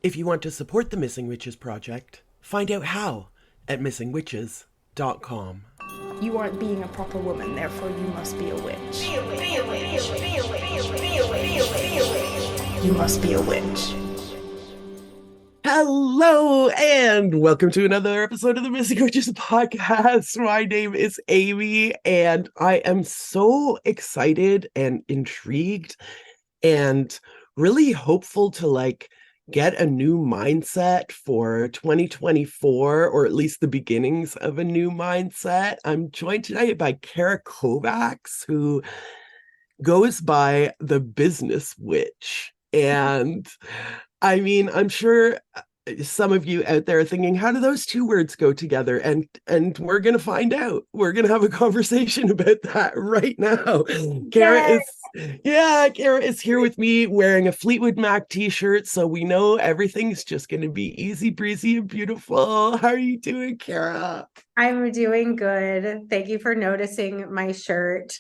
If you want to support the Missing Witches Project, find out how at missingwitches.com. You aren't being a proper woman, therefore you must be a witch. Be a witch. Be a witch. Be a witch. Be a witch. Be a witch. Be a witch. You must be a witch. Hello, and welcome to another episode of the Missing Witches Podcast. My name is Amy, and I am so excited and intrigued and really hopeful to get a new mindset for 2024, or at least the beginnings of a new mindset. I'm joined tonight by Cara Kovacs, who goes by the Business Witch. And I mean, I'm sure some of you out there are thinking, how do those two words go together? And we're gonna find out. We're gonna have a conversation about that right now. Cara is here with me wearing a Fleetwood Mac t-shirt, so we know everything's just gonna be easy breezy and beautiful. How are you doing, Cara? I'm doing good. Thank you for noticing my shirt.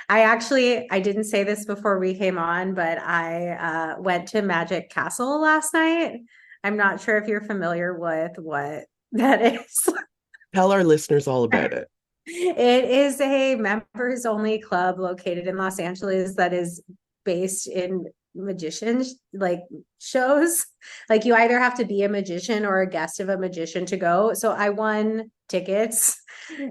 I didn't say this before we came on, but I went to Magic Castle last night. I'm not sure if you're familiar with what that is. Tell our listeners all about it. It is a members only club located in Los Angeles that is based in magician shows. Like, you either have to be a magician or a guest of a magician to go. So I won tickets,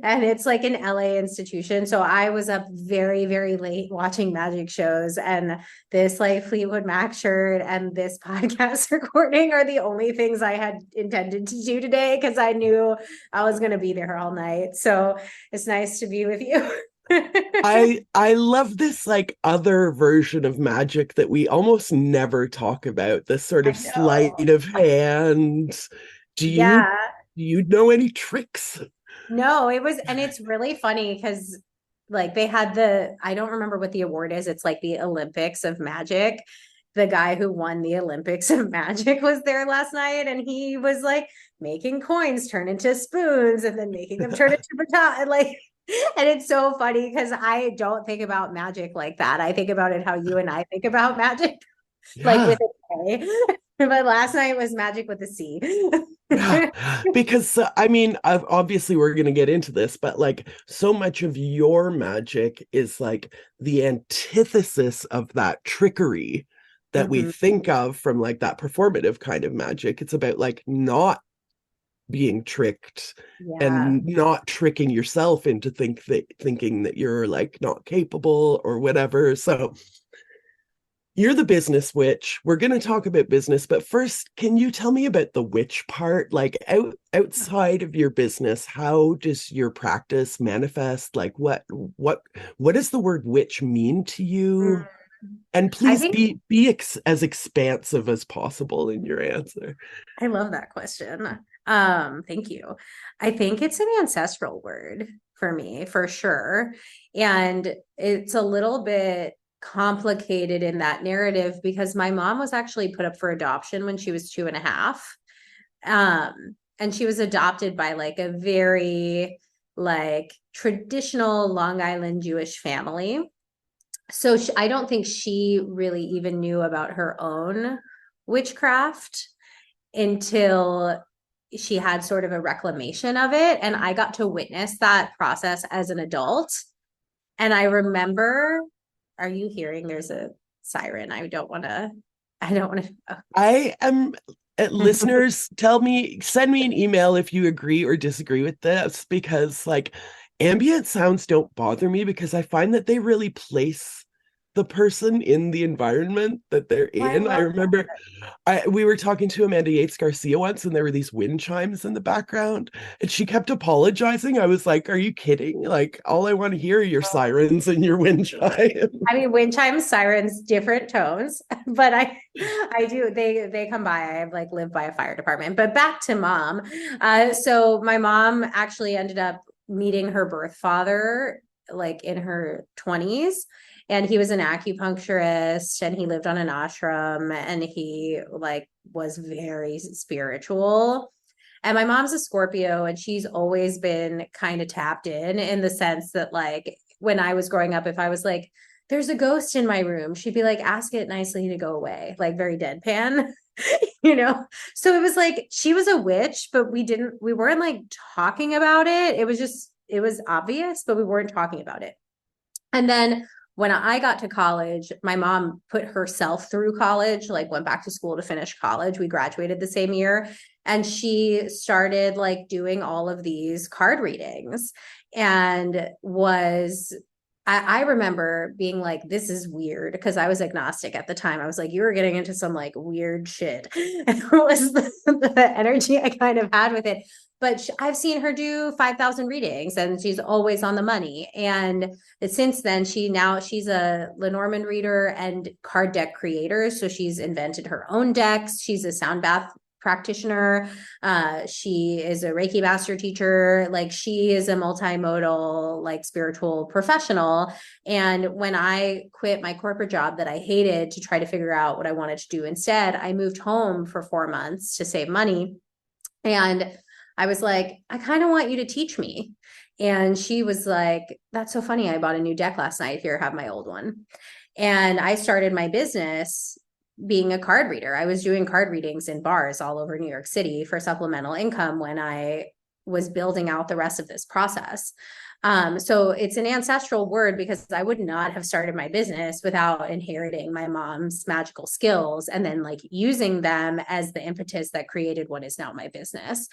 and it's like an LA institution. So I was up very, very late watching magic shows, and this Fleetwood Mac shirt and this podcast recording are the only things I had intended to do today, because I knew I was going to be there all night. So it's nice to be with you. I love this other version of magic that we almost never talk about, this sort of sleight of hand. Do you know any tricks? No, it's really funny because they had I don't remember what the award is. It's like the Olympics of magic. The guy who won the Olympics of magic was there last night, and he was making coins turn into spoons and then making them turn into baton. And it's so funny because I don't think about magic like that. I think about it how you and I think about magic, with a K. But last night was magic with a C. Because I mean, obviously we're going to get into this, but so much of your magic is the antithesis of that trickery that we think of from that performative kind of magic. It's about not being tricked and not tricking yourself into thinking that you're not capable or whatever. So you're the business witch. We're going to talk about business, but first, can you tell me about the witch part? Outside of your business, how does your practice manifest? What does the word witch mean to you? And please be as expansive as possible in your answer. I love that question. Thank you. I think it's an ancestral word for me, for sure. And it's a little bit complicated in that narrative because my mom was actually put up for adoption when she was 2.5. And she was adopted by a very traditional Long Island Jewish family. So I don't think she really even knew about her own witchcraft until she had sort of a reclamation of it. And I got to witness that process as an adult. And I remember, are you hearing there's a siren? I don't want to. I am. Listeners, send me an email if you agree or disagree with this, because ambient sounds don't bother me because I find that they really place the person in the environment that they're in. I remember we were talking to Amanda Yates Garcia once, and there were these wind chimes in the background, and she kept apologizing. I was like, are you kidding? All I want to hear are your sirens and your wind chimes. I mean, wind chimes, sirens, different tones, but I do, they come by. I've lived by a fire department. But back to mom. So my mom actually ended up meeting her birth father in her 20s, and he was an acupuncturist, and he lived on an ashram, and he was very spiritual. And my mom's a Scorpio, and she's always been kind of tapped in the sense that when I was growing up, if I was there's a ghost in my room, she'd be ask it nicely to go away, very deadpan. you know? So it was like, she was a witch, but we weren't like talking about it. It was obvious, but we weren't talking about it. And then when I got to college, my mom put herself through college, like went back to school to finish college. We graduated the same year. And she started like doing all of these card readings and I remember being like, this is weird, because I was agnostic at the time. I was like, you were getting into some like weird shit. And it was the energy I kind of had with it. But I've seen her do 5,000 readings and she's always on the money. And since then, she's a Lenormand reader and card deck creator. So she's invented her own decks. She's a sound bath practitioner. She is a Reiki master teacher. Like, she is a multimodal, like, spiritual professional. And when I quit my corporate job that I hated to try to figure out what I wanted to do instead, I moved home for 4 months to save money. And I was like, I kind of want you to teach me. And she was like, that's so funny. I bought a new deck last night. Here, have my old one. And I started my business being a card reader. I was doing card readings in bars all over New York City for supplemental income when I was building out the rest of this process. So it's an ancestral word, because I would not have started my business without inheriting my mom's magical skills and then like using them as the impetus that created what is now my business.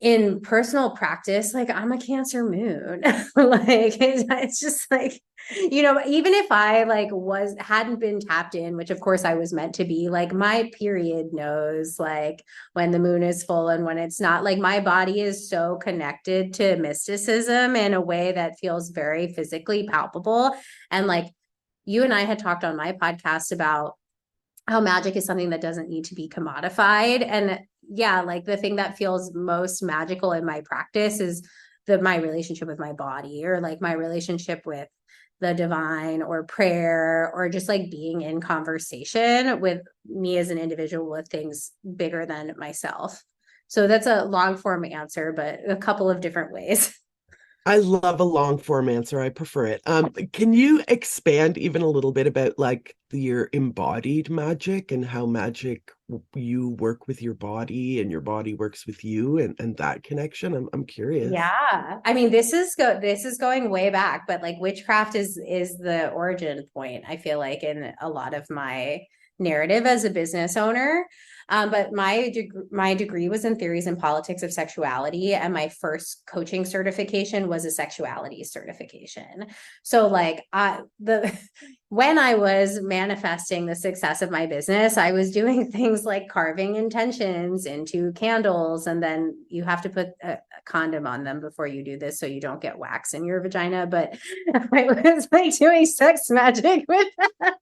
In personal practice, like, I'm a Cancer moon. Like, it's just like, you know, even if I like hadn't been tapped in, which of course I was meant to be, like, my period knows like when the moon is full and when it's not. Like, my body is so connected to mysticism in a way that feels very physically palpable. And like, you and I had talked on my podcast about how magic is something that doesn't need to be commodified. And yeah, like, the thing that feels most magical in my practice is my relationship with my body, or like my relationship with the divine, or prayer, or just like being in conversation with me as an individual with things bigger than myself. So that's a long form answer, but a couple of different ways. I love a long form answer. I prefer it. Can you expand even a little bit about like your embodied magic and how magic, you work with your body and your body works with you, and that connection? I'm curious. Yeah. I mean, this is going way back, but like, witchcraft is the origin point, I feel like, in a lot of my narrative as a business owner. But my degree was in theories and politics of sexuality, and my first coaching certification was a sexuality certification. So like, when I was manifesting the success of my business, I was doing things like carving intentions into candles, and then you have to put a condom on them before you do this so you don't get wax in your vagina. But I was like doing sex magic with that.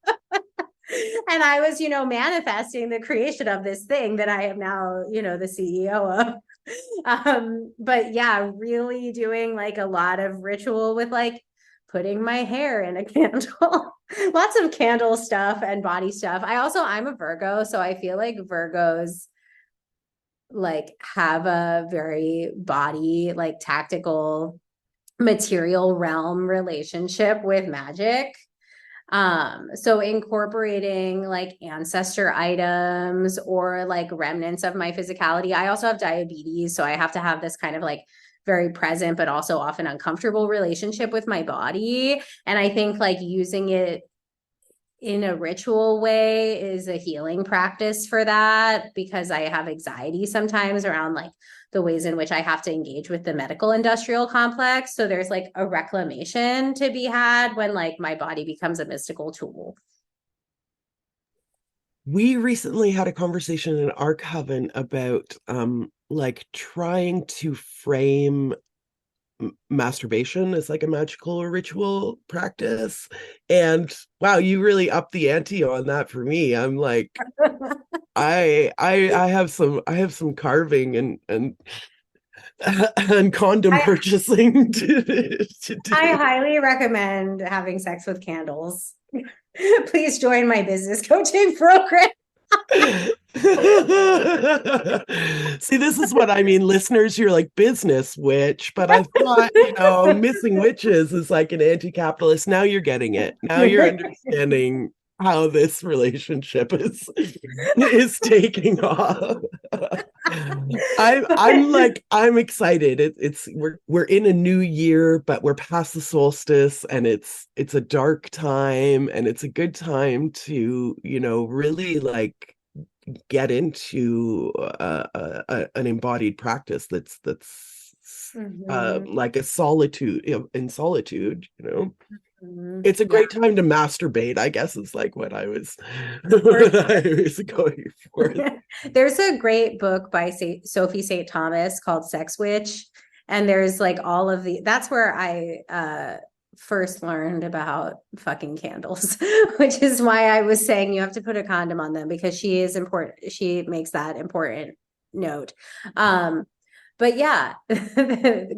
And I was, manifesting the creation of this thing that I am now, the CEO of. But yeah, really doing like a lot of ritual with like putting my hair in a candle, lots of candle stuff and body stuff. I'm a Virgo, so I feel like Virgos like have a very body, like tactical, material realm relationship with magic. So incorporating like ancestor items or like remnants of my physicality. I also have diabetes, so I have to have this kind of like very present but also often uncomfortable relationship with my body. And I think like using it in a ritual way is a healing practice for that, because I have anxiety sometimes around like the ways in which I have to engage with the medical industrial complex. So there's like a reclamation to be had when like my body becomes a mystical tool. We recently had a conversation in our coven about like trying to frame masturbation as like a magical or ritual practice, and wow, you really upped the ante on that for me. I'm like, I have some carving and and condom purchasing to do. I highly recommend having sex with candles. Please join my business coaching program. See, this is what I mean, listeners. You're like, business witch, but I thought, missing witches is like an anti-capitalist. Now you're getting it. Now you're understanding how this relationship is taking off. I'm excited. We're in a new year, but we're past the solstice, and it's a dark time, and it's a good time to, really like get into an embodied practice Mhm. like a solitude in solitude. Mhm. It's a Yeah. great time to masturbate, I guess, is like what I was For what I was going for. There's a great book by Sophie St. Thomas called Sex Witch. And there's like all of that's where I first learned about fucking candles, which is why I was saying you have to put a condom on them, because she is important. She makes that important note. But yeah,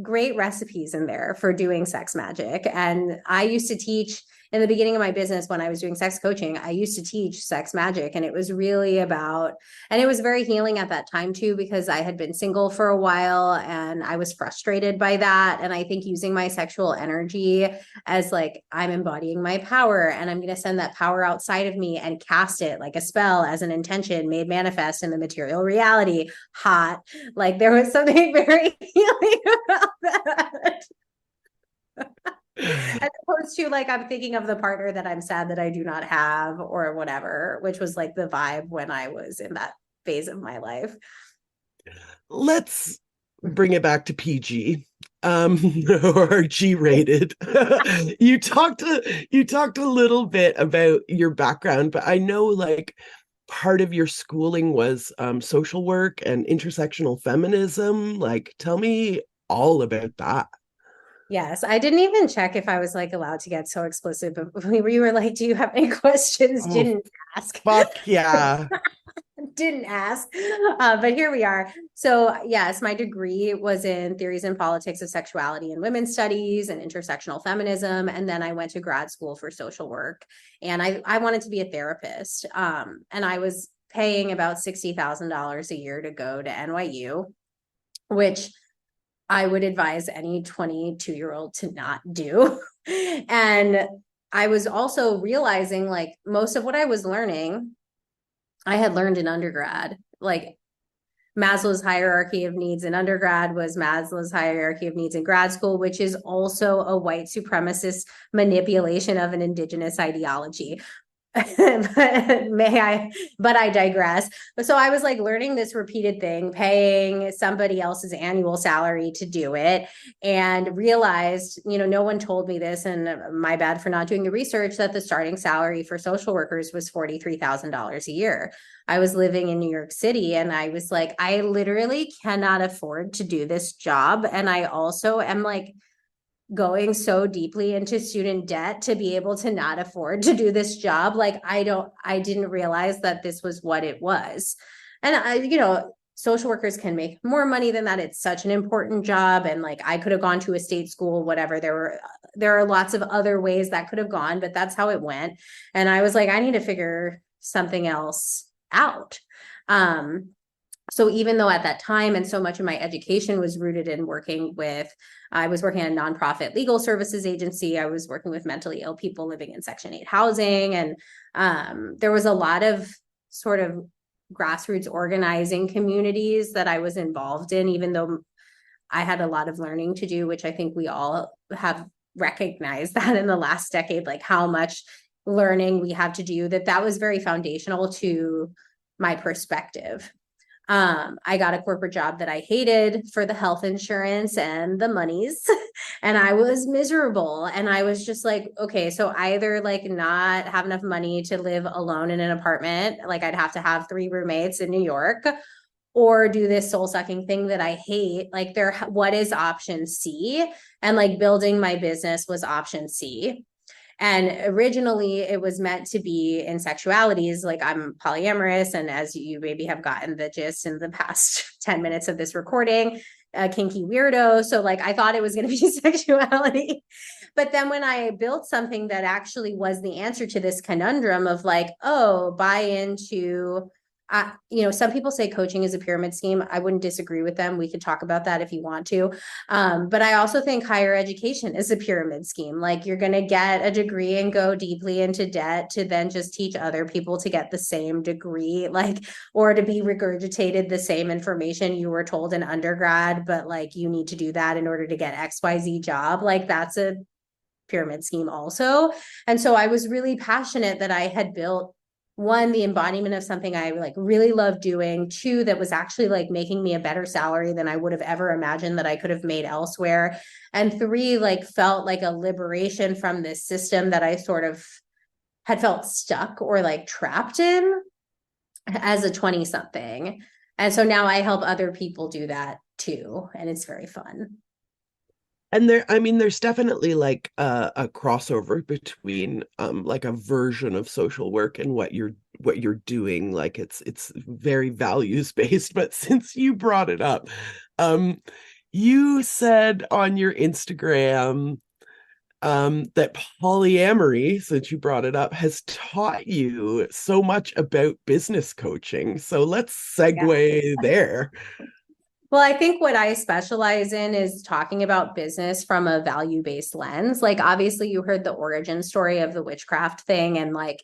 great recipes in there for doing sex magic. And I used to teach in the beginning of my business when I was doing sex coaching. I used to teach sex magic, and it was really about, and it was very healing at that time too, because I had been single for a while and I was frustrated by that. And I think using my sexual energy as like, I'm embodying my power, and I'm going to send that power outside of me and cast it like a spell as an intention made manifest in the material reality. Hot. Like there was something very healing about that. As opposed to like, I'm thinking of the partner that I'm sad that I do not have or whatever, which was like the vibe when I was in that phase of my life. Let's bring it back to PG, or G-rated. You talked a little bit about your background, but I know like part of your schooling was social work and intersectional feminism. Like, tell me all about that. Yes, I didn't even check if I was like allowed to get so explicit, but we were like, do you have any questions? Oh, Didn't ask. fuck yeah. Didn't ask. But here we are. So yes, my degree was in theories and politics of sexuality and women's studies and intersectional feminism. And then I went to grad school for social work, and I wanted to be a therapist. And I was paying about $60,000 a year to go to NYU, which I would advise any 22-year-old to not do. And I was also realizing like most of what I was learning, I had learned in undergrad. Like Maslow's hierarchy of needs in undergrad was Maslow's hierarchy of needs in grad school, which is also a white supremacist manipulation of an indigenous ideology. but I digress. But so I was like learning this repeated thing, paying somebody else's annual salary to do it, and realized, no one told me this, and my bad for not doing the research, that the starting salary for social workers was $43,000 a year. I was living in New York City, and I was like, I literally cannot afford to do this job. And I also am like going so deeply into student debt to be able to not afford to do this job. Like I didn't realize that this was what it was. And social workers can make more money than that. It's such an important job. And like, I could have gone to a state school, whatever. There are lots of other ways that could have gone, but that's how it went. And I was like, I need to figure something else out. So even though at that time, and so much of my education was rooted in I was working at a nonprofit legal services agency. I was working with mentally ill people living in Section 8 housing. And there was a lot of sort of grassroots organizing communities that I was involved in, even though I had a lot of learning to do, which I think we all have recognized that in the last decade, like how much learning we have to do, that was very foundational to my perspective. I got a corporate job that I hated for the health insurance and the monies, and I was miserable. And I was just like, okay, so either like not have enough money to live alone in an apartment, like I'd have to have 3 roommates in New York, or do this soul sucking thing that I hate. Like what is option C? And like building my business was option C. And originally it was meant to be in sexualities. Like I'm polyamorous. And as you maybe have gotten the gist in the past 10 minutes of this recording, a kinky weirdo. So like, I thought it was going to be sexuality. But then when I built something that actually was the answer to this conundrum of like, oh, buy into some people say coaching is a pyramid scheme. I wouldn't disagree with them. We could talk about that if you want to. But I also think higher education is a pyramid scheme. Like, you're going to get a degree and go deeply into debt to then just teach other people to get the same degree, like, or to be regurgitated the same information you were told in undergrad, but like, you need to do that in order to get XYZ job. Like, that's a pyramid scheme also. And so I was really passionate that I had built, one, the embodiment of something I like really love doing, two, that was actually like making me a better salary than I would have ever imagined that I could have made elsewhere, and three, like felt like a liberation from this system that I sort of had felt stuck or like trapped in as a 20 something. And so now I help other people do that too, and it's very fun. And there's definitely like a crossover between like a version of social work and what you're doing. Like, it's very values based. But since you brought it up, you said on your Instagram that polyamory, since you brought it up, has taught you so much about business coaching. So let's segue there. Well, I think what I specialize in is talking about business from a value-based lens. Like, obviously, you heard the origin story of the witchcraft thing, and like,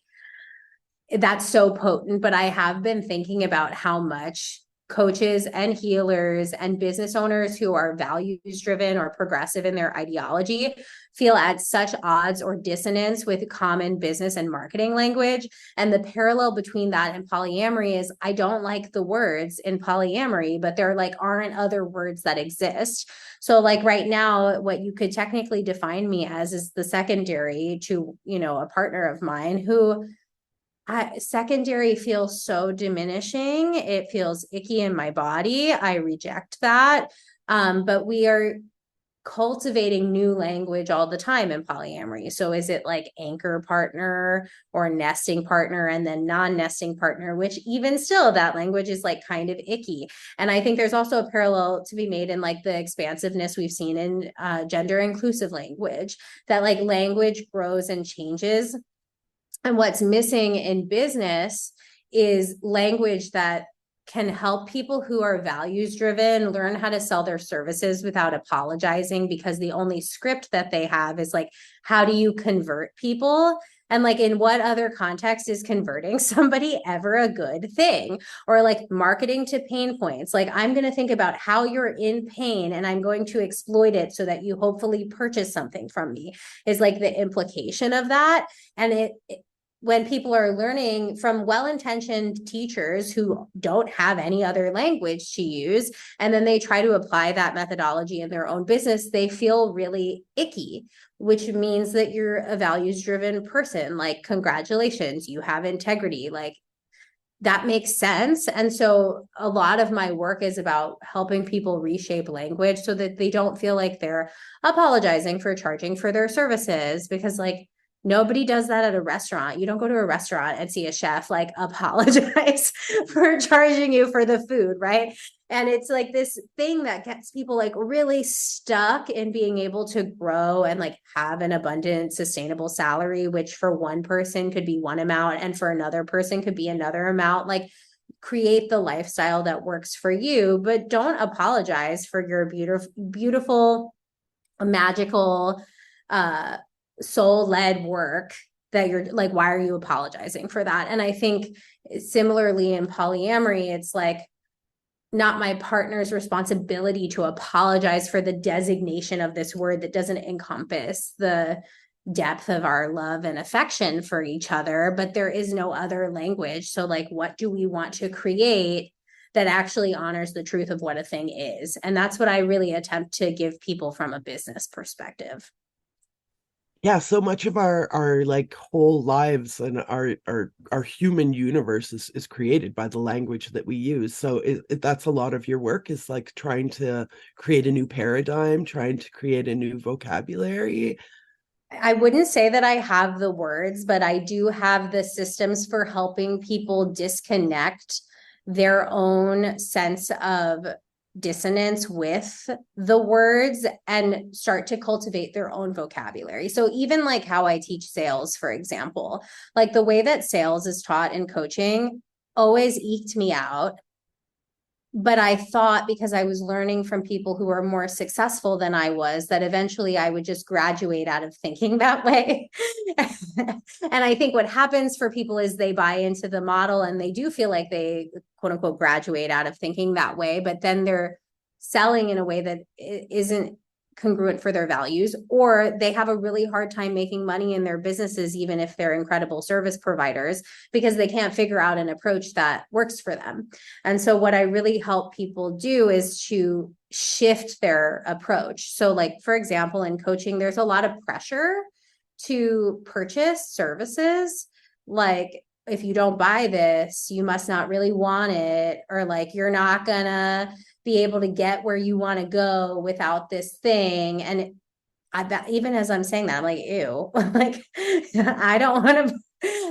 that's so potent. But I have been thinking about how much coaches and healers and business owners who are values driven or progressive in their ideology feel at such odds or dissonance with common business and marketing language. And the parallel between that and polyamory is, I don't like the words in polyamory, but there like aren't other words that exist. So like right now, what you could technically define me as is the secondary to, a partner of mine who secondary feels so diminishing. It feels icky in my body. I reject that. But we are cultivating new language all the time in polyamory. So is it like anchor partner or nesting partner and then non-nesting partner, which even still that language is like kind of icky. And I think there's also a parallel to be made in like the expansiveness we've seen in gender inclusive language, that like language grows and changes. And what's missing in business is language that can help people who are values driven learn how to sell their services without apologizing, because the only script that they have is like, how do you convert people? And like, in what other context is converting somebody ever a good thing? Or like marketing to pain points. Like, I'm going to think about how you're in pain and I'm going to exploit it so that you hopefully purchase something from me, is like the implication of that. And when people are learning from well-intentioned teachers who don't have any other language to use, and then they try to apply that methodology in their own business, they feel really icky, which means that you're a values-driven person. Like, congratulations, you have integrity. Like, that makes sense. And so a lot of my work is about helping people reshape language so that they don't feel like they're apologizing for charging for their services, because like, nobody does that at a restaurant. You don't go to a restaurant and see a chef like apologize for charging you for the food, right? And it's like this thing that gets people like really stuck in being able to grow and like have an abundant, sustainable salary, which for one person could be one amount and for another person could be another amount. Like, create the lifestyle that works for you, but don't apologize for your beautiful, magical, soul-led work that you're like, why are you apologizing for that? And I think similarly in polyamory, it's like not my partner's responsibility to apologize for the designation of this word that doesn't encompass the depth of our love and affection for each other, but there is no other language. So like, what do we want to create that actually honors the truth of what a thing is? And that's what I really attempt to give people from a business perspective. Yeah, so much of our like whole lives and our human universe is created by the language that we use. So that's a lot of your work, is like trying to create a new paradigm, trying to create a new vocabulary. I wouldn't say that I have the words, but I do have the systems for helping people disconnect their own sense of dissonance with the words and start to cultivate their own vocabulary. So even like how I teach sales, for example, like the way that sales is taught in coaching, always eked me out. But I thought, because I was learning from people who were more successful than I was, that eventually I would just graduate out of thinking that way. And I think what happens for people is they buy into the model and they do feel like they, quote unquote, graduate out of thinking that way, but then they're selling in a way that isn't congruent for their values, or they have a really hard time making money in their businesses, even if they're incredible service providers, because they can't figure out an approach that works for them. And so what I really help people do is to shift their approach. So like, for example, in coaching, there's a lot of pressure to purchase services. Like, if you don't buy this, you must not really want it, or like, you're not gonna be able to get where you want to go without this thing. And even as I'm saying that, I'm like, ew, like, I don't want to.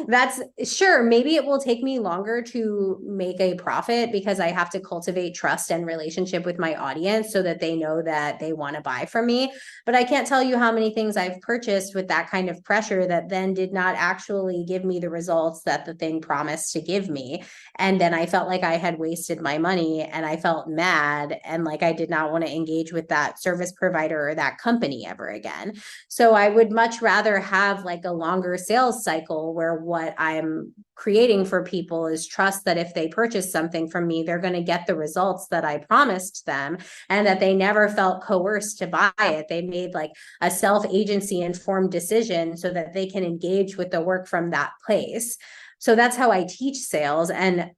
That's sure. Maybe it will take me longer to make a profit because I have to cultivate trust and relationship with my audience so that they know that they want to buy from me. But I can't tell you how many things I've purchased with that kind of pressure that then did not actually give me the results that the thing promised to give me. And then I felt like I had wasted my money and I felt mad and like I did not want to engage with that service provider or that company ever again. So I would much rather have like a longer sales cycle where what I'm creating for people is trust that if they purchase something from me, they're going to get the results that I promised them, and that they never felt coerced to buy it. They made like a self-agency informed decision so that they can engage with the work from that place. So that's how I teach sales. And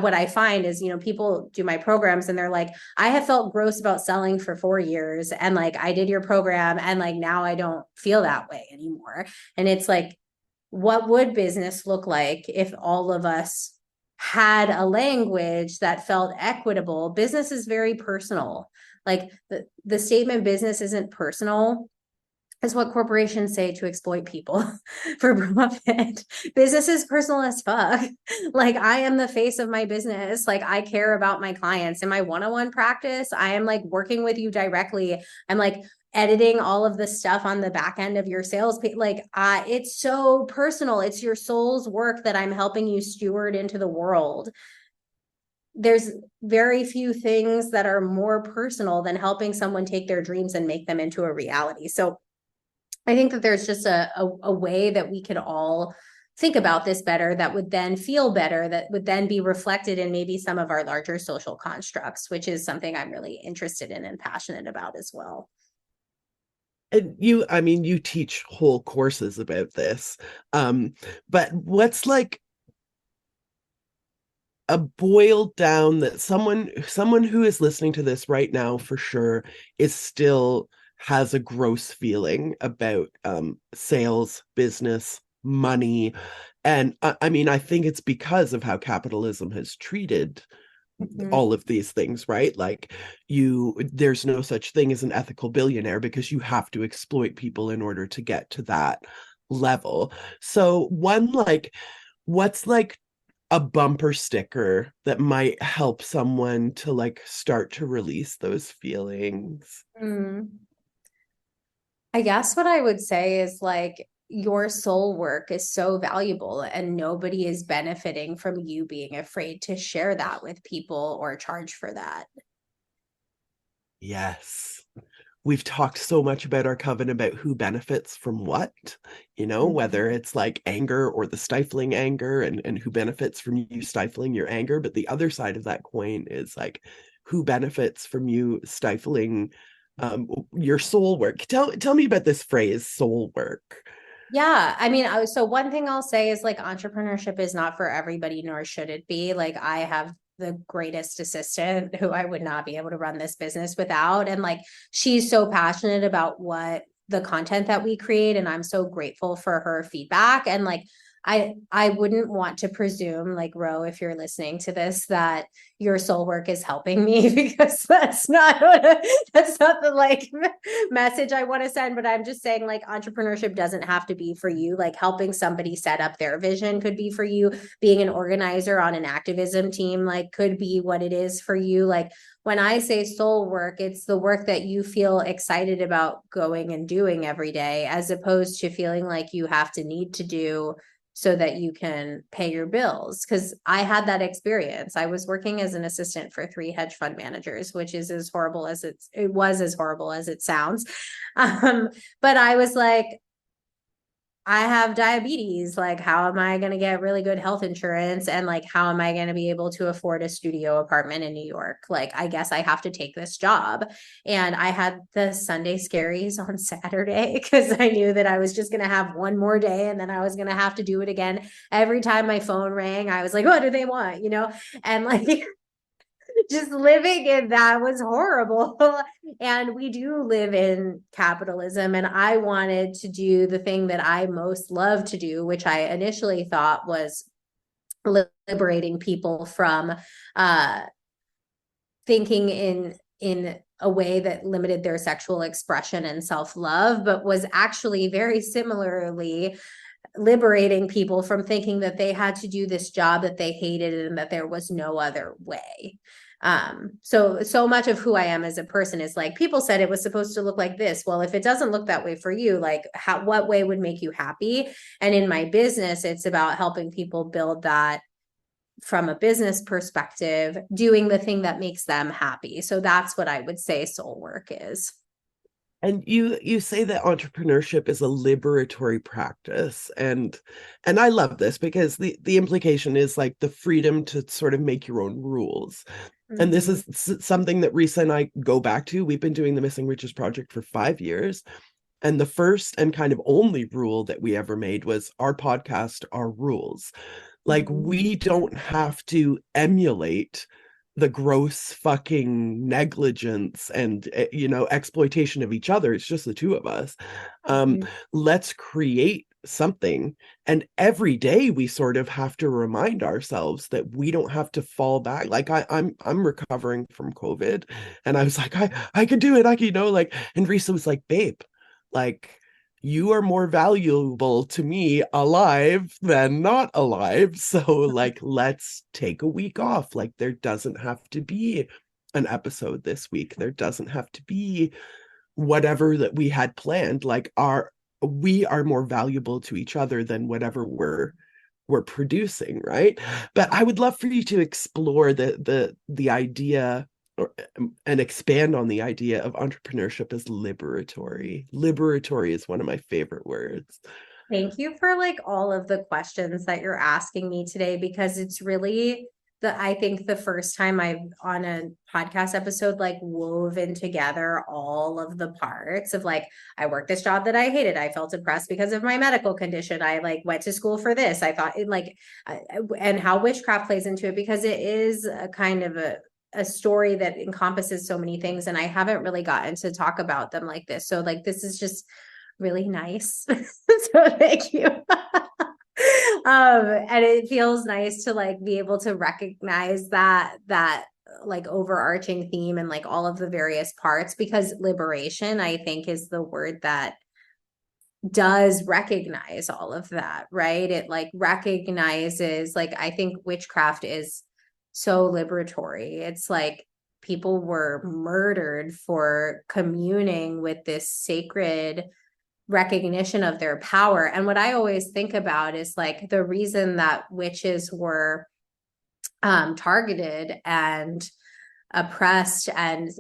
what I find is, people do my programs and they're like, I have felt gross about selling for 4 years. And like, I did your program and like, now I don't feel that way anymore. And it's like, what would business look like if all of us had a language that felt equitable? Business is very personal. Like the statement business isn't personal is what corporations say to exploit people for profit. Business is personal as fuck. Like, I am the face of my business. Like, I care about my clients. In my one-on-one practice, I am like working with you directly. I'm like editing all of the stuff on the back end of your sales page. Like, it's so personal. It's your soul's work that I'm helping you steward into the world. There's very few things that are more personal than helping someone take their dreams and make them into a reality. So I think that there's just a way that we could all think about this better, that would then feel better, that would then be reflected in maybe some of our larger social constructs, which is something I'm really interested in and passionate about as well. And you teach whole courses about this. But what's like a boiled down that someone who is listening to this right now for sure is still has a gross feeling about sales, business, money. And I think it's because of how capitalism has treated all of these things, right? Like there's no such thing as an ethical billionaire because you have to exploit people in order to get to that level. So what's like a bumper sticker that might help someone to like start to release those feelings? I guess what I would say is like, your soul work is so valuable and nobody is benefiting from you being afraid to share that with people or charge for that. Yes. We've talked so much about our coven about who benefits from what, whether it's like anger or the stifling anger and who benefits from you stifling your anger. But the other side of that coin is like, who benefits from you stifling your soul work. Tell me about this phrase, soul work. Yeah, so one thing I'll say is like, entrepreneurship is not for everybody, nor should it be. Like, I have the greatest assistant who I would not be able to run this business without, and like, she's so passionate about what the content that we create, and I'm so grateful for her feedback. And like, I wouldn't want to presume, like, Ro, if you're listening to this, that your soul work is helping me, because that's not the like message I want to send. But I'm just saying, like, entrepreneurship doesn't have to be for you. Like, helping somebody set up their vision could be for you. Being an organizer on an activism team, like, could be what it is for you. Like, when I say soul work, it's the work that you feel excited about going and doing every day, as opposed to feeling like you have to need to do so that you can pay your bills. Because I had that experience. I was working as an assistant for 3 hedge fund managers, which is as horrible as it was as horrible as it sounds. But I was like, I have diabetes. Like, how am I going to get really good health insurance? And like, how am I going to be able to afford a studio apartment in New York? Like, I guess I have to take this job. And I had the Sunday scaries on Saturday because I knew that I was just going to have one more day and then I was going to have to do it again. Every time my phone rang, I was like, what do they want? You know? And like, just living in that was horrible. And we do live in capitalism. And I wanted to do the thing that I most love to do, which I initially thought was liberating people from thinking in a way that limited their sexual expression and self-love, but was actually very similarly liberating people from thinking that they had to do this job that they hated and that there was no other way. So much of who I am as a person is like, people said it was supposed to look like this. Well, if it doesn't look that way for you, like what way would make you happy? And in my business, it's about helping people build that from a business perspective, doing the thing that makes them happy. So that's what I would say soul work is. And you say that entrepreneurship is a liberatory practice, and I love this because the implication is like the freedom to sort of make your own rules. Mm-hmm. And this is something that Risa and I go back to. We've been doing the Missing Witches Project for 5 years. And the first and kind of only rule that we ever made was our podcast, our rules. Like, mm-hmm. We don't have to emulate the gross fucking negligence and, exploitation of each other. It's just the two of us. Mm-hmm. Let's create something. And every day we sort of have to remind ourselves that we don't have to fall back. Like I'm recovering from COVID, and I was like, I could do it. And Risa was like, babe, like, you are more valuable to me alive than not alive. So like, let's take a week off. Like, there doesn't have to be an episode this week. There doesn't have to be whatever that we had planned. Like, we are more valuable to each other than whatever we're producing, right? But I would love for you to explore the idea and expand on the idea of entrepreneurship as liberatory. Liberatory is one of my favorite words. Thank you for like all of the questions that you're asking me today, because it's really I think the first time I've on a podcast episode like woven together all of the parts of like, I worked this job that I hated. I felt depressed because of my medical condition. I like went to school for this. I thought it like, and how witchcraft plays into it, because it is a kind of a story that encompasses so many things, and I haven't really gotten to talk about them like this. So like, this is just really nice. So thank you. And it feels nice to like be able to recognize that like overarching theme and like all of the various parts, because liberation, I think, is the word that does recognize all of that, right? It like recognizes, like, I think witchcraft is so liberatory. It's like people were murdered for communing with this sacred recognition of their power. And what I always think about is like the reason that witches were targeted and oppressed and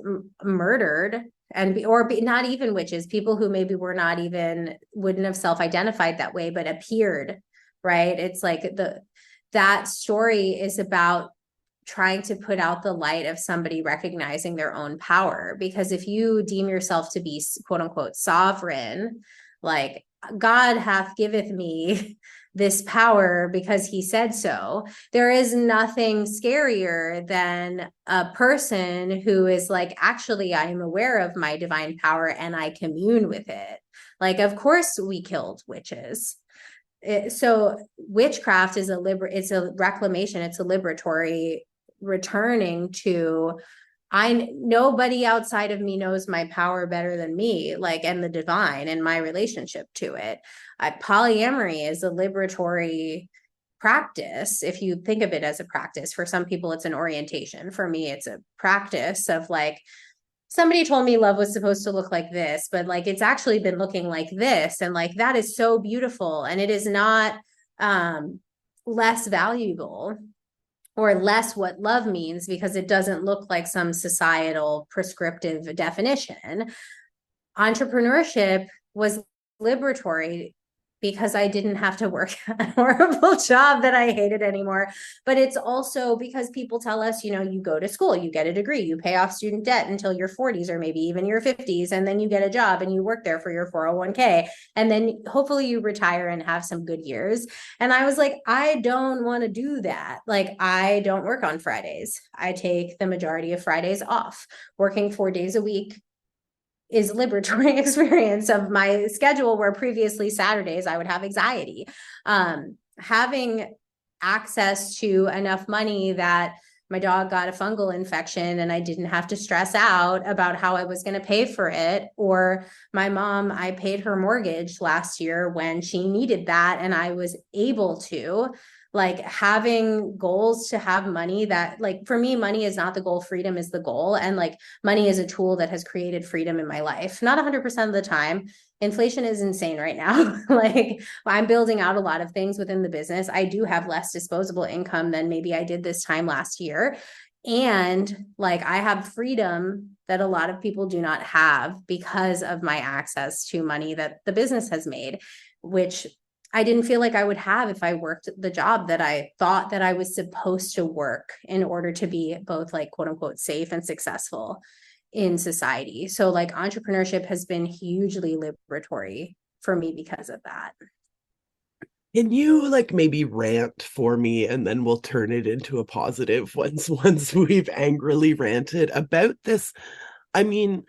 murdered, and not even witches, people who maybe wouldn't have self-identified that way, but appeared, right? It's like that story is about trying to put out the light of somebody recognizing their own power. Because if you deem yourself to be quote unquote sovereign, like God hath giveth me this power because he said so, there is nothing scarier than a person who is like, actually, I am aware of my divine power and I commune with it. Like, of course we killed witches. So witchcraft is it's a reclamation, it's a liberatory returning to, nobody outside of me knows my power better than me, like, and the divine and my relationship to it. Polyamory is a liberatory practice. If you think of it as a practice, for some people it's an orientation. For me, it's a practice of like, somebody told me love was supposed to look like this, but like, it's actually been looking like this. And like, that is so beautiful. And it is not less valuable or less what love means because it doesn't look like some societal prescriptive definition. Entrepreneurship was liberatory because I didn't have to work a horrible job that I hated anymore. But it's also because people tell us, you go to school, you get a degree, you pay off student debt until your 40s or maybe even your 50s, and then you get a job and you work there for your 401k. And then hopefully you retire and have some good years. And I was like, I don't want to do that. Like, I don't work on Fridays. I take the majority of Fridays off. Working 4 days a week is liberatory experience of my schedule, where previously Saturdays I would have anxiety. Having access to enough money that my dog got a fungal infection and I didn't have to stress out about how I was going to pay for it, or my mom, I paid her mortgage last year when she needed that and I was able to. Like, having goals to have money that, like, for me, money is not the goal, freedom is the goal. And like, money is a tool that has created freedom in my life. Not 100% of the time. Inflation is insane right now. Like, I'm building out a lot of things within the business. I do have less disposable income than maybe I did this time last year. And like, I have freedom that a lot of people do not have because of my access to money that the business has made, which I didn't feel like I would have if I worked the job that I thought that I was supposed to work in order to be both, like, quote unquote, safe and successful in society. So like, entrepreneurship has been hugely liberatory for me because of that. Can you like maybe rant for me, and then we'll turn it into a positive once we've angrily ranted about this? I mean,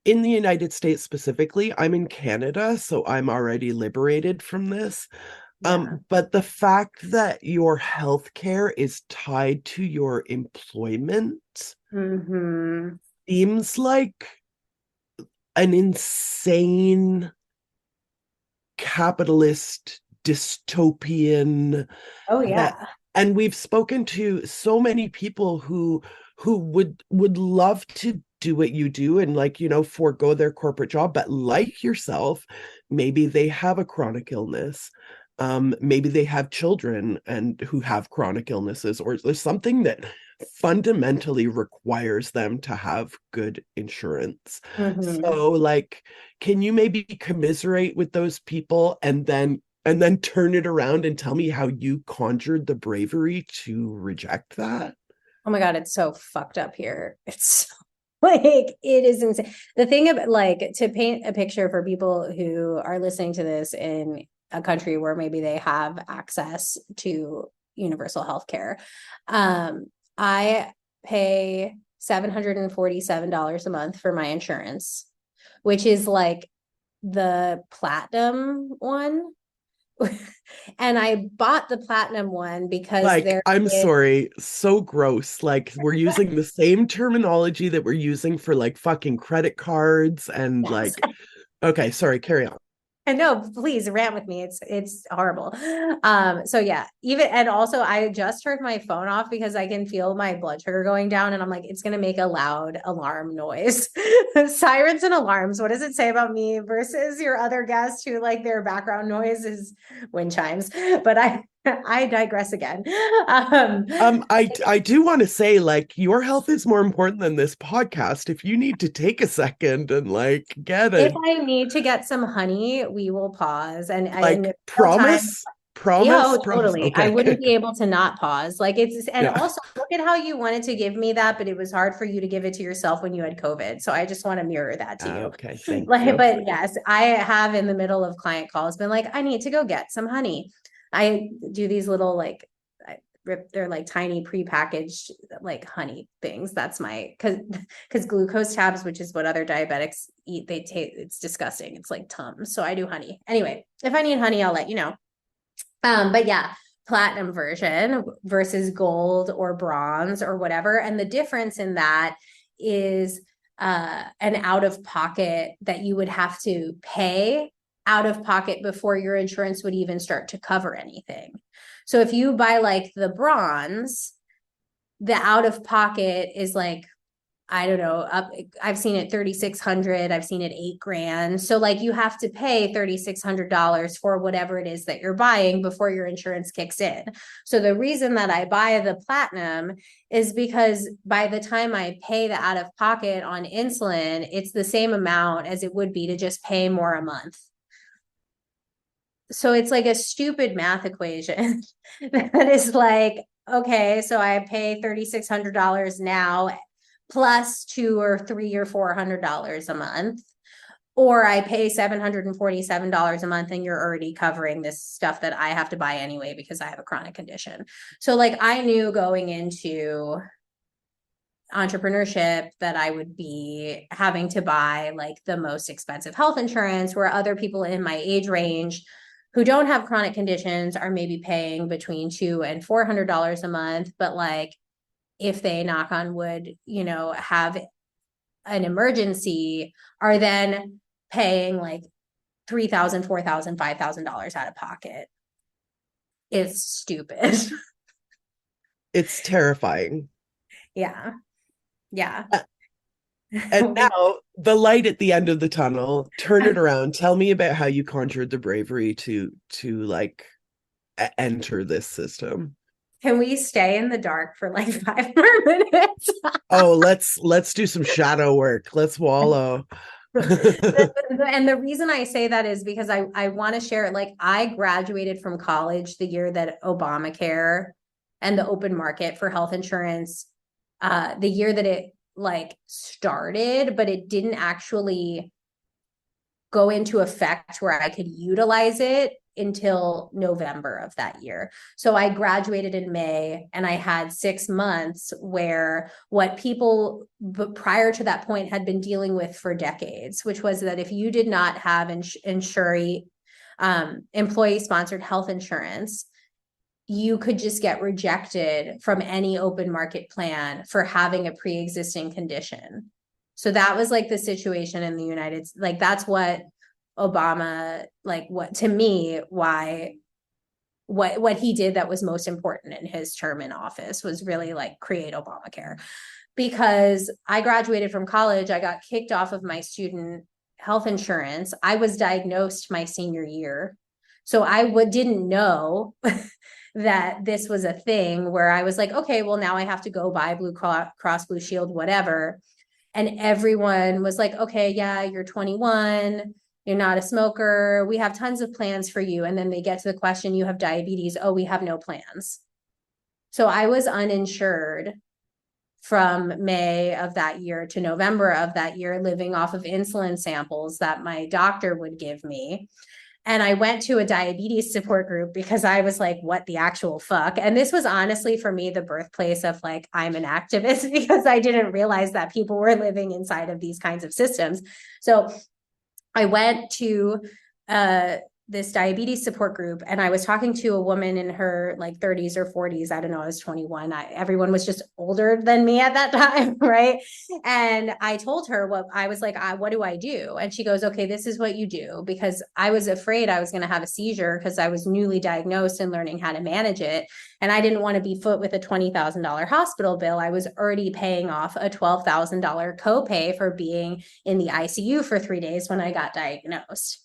in the United States specifically, I'm in Canada, so I'm already liberated from this. Yeah. But the fact that your healthcare is tied to your employment seems like an insane capitalist dystopian. Oh yeah. And we've spoken to so many people who would love to do what you do and, like, forego their corporate job, but like yourself, maybe they have a chronic illness, maybe they have children and who have chronic illnesses, or there's something that fundamentally requires them to have good insurance. So like, can you maybe commiserate with those people and then turn it around and tell me how you conjured the bravery to reject that? Oh my God, it's so fucked up here. It's like, it is insane. The thing of, like, to paint a picture for people who are listening to this in a country where maybe they have access to universal health care. I pay $747 a month for my insurance, which is like the platinum one. And I bought the platinum one because like, I'm sorry, so gross. Like, we're using the same terminology that we're using for like fucking credit cards and like, okay, sorry, carry on. And no, please rant with me. It's horrible. So yeah, and also I just turned my phone off because I can feel my blood sugar going down and I'm like, it's gonna make a loud alarm noise. Sirens and alarms. What does it say about me versus your other guest who, like, their background noise is wind chimes? But I digress again. I do want to say, like, your health is more important than this podcast. If you need to take a second and like get it, if I need to get some honey, we will pause and like, promise. Totally. Okay. I wouldn't be able to not pause. Like, it's, and also look at how you wanted to give me that, but it was hard for you to give it to yourself when you had COVID. So I just want to mirror that to you. Okay, thank you. But yes, I have in the middle of client calls been like, I need to go get some honey. I do these little, like, they're like tiny prepackaged like honey things. That's my, because glucose tabs, which is what other diabetics eat, they take, it's disgusting. It's like Tums. So I do honey. Anyway, if I need honey, I'll let you know. But yeah, platinum version versus gold or bronze or whatever. And the difference in that is an out of pocket that you would have to pay out of pocket before your insurance would even start to cover anything. So if you buy like the bronze, the out of pocket is like I don't know, I've seen it 3,600, I've seen it 8 grand. So like you have to pay $3,600 for whatever it is that you're buying before your insurance kicks in. So the reason that I buy the platinum is because by the time I pay the out of pocket on insulin, it's the same amount as it would be to just pay more a month. So it's like a stupid math equation that is like, okay, so I pay $3,600 now plus $200 or $300 or $400 a month, or I pay $747 a month and you're already covering this stuff that I have to buy anyway because I have a chronic condition. So like I knew going into entrepreneurship that I would be having to buy like the most expensive health insurance, where other people in my age range who don't have chronic conditions are maybe paying between $200 and $400 a month, but like if they, knock on wood, have an emergency, are then paying like $3,000, $4,000, $5,000 out of pocket. It's stupid. It's terrifying. Yeah. And now the light at the end of the tunnel, turn it around. Tell me about how you conjured the bravery to like enter this system. Can we stay in the dark for like 5 more minutes? Oh, let's do some shadow work. Let's wallow. And the reason I say that is because I want to share it. Like I graduated from college the year that Obamacare and the open market for health insurance, the year that it like started, but it didn't actually go into effect where I could utilize it until November of that year. So I graduated in May and I had 6 months where what people prior to that point had been dealing with for decades, which was that if you did not have employee sponsored health insurance, you could just get rejected from any open market plan for having a pre-existing condition. So that was like the situation in the United States. Like that's what Obama, like what to me, why what he did that was most important in his term in office was really like create Obamacare. Because I graduated from college, I got kicked off of my student health insurance. I was diagnosed my senior year. So I didn't know that this was a thing where I was like, okay, well now I have to go buy Blue Cross Blue Shield, whatever. And everyone was like, okay, yeah, you're 21. You're not a smoker. We have tons of plans for you. And then they get to the question, you have diabetes. Oh, we have no plans. So I was uninsured from May of that year to November of that year, living off of insulin samples that my doctor would give me. And I went to a diabetes support group because I was like, what the actual fuck? And this was honestly for me the birthplace of like, I'm an activist, because I didn't realize that people were living inside of these kinds of systems. So I went to this diabetes support group and I was talking to a woman in her like 30s or 40s. I don't know, I was 21. Everyone was just older than me at that time, right? And I told her what I was like, what do I do? And she goes, okay, this is what you do. Because I was afraid I was going to have a seizure because I was newly diagnosed and learning how to manage it. And I didn't want to be foot with a $20,000 hospital bill. I was already paying off a $12,000 copay for being in the ICU for 3 days when I got diagnosed.